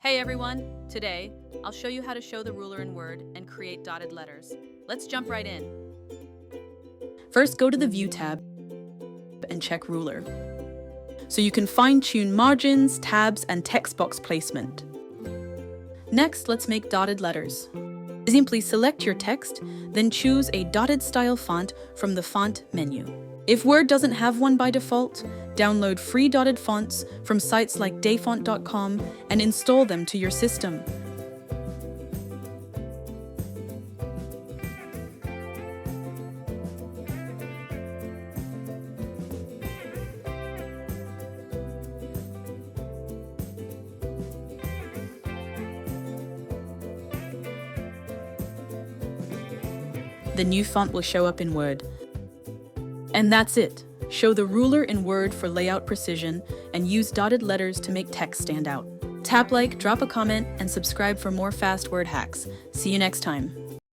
Hey everyone! Today, I'll show you how to show the ruler in Word and create dotted letters. Let's jump right in. First, go to the View tab and check Ruler, so you can fine-tune margins, tabs, and text box placement. Next, let's make dotted letters. Simply select your text, then choose a dotted style font from the font menu. If Word doesn't have one by default, download free dotted fonts from sites like dayfont.com and install them to your system. The new font will show up in Word. And that's it. Show the ruler in Word for layout precision and use dotted letters to make text stand out. Tap like, drop a comment, and subscribe for more fast word hacks. See you next time.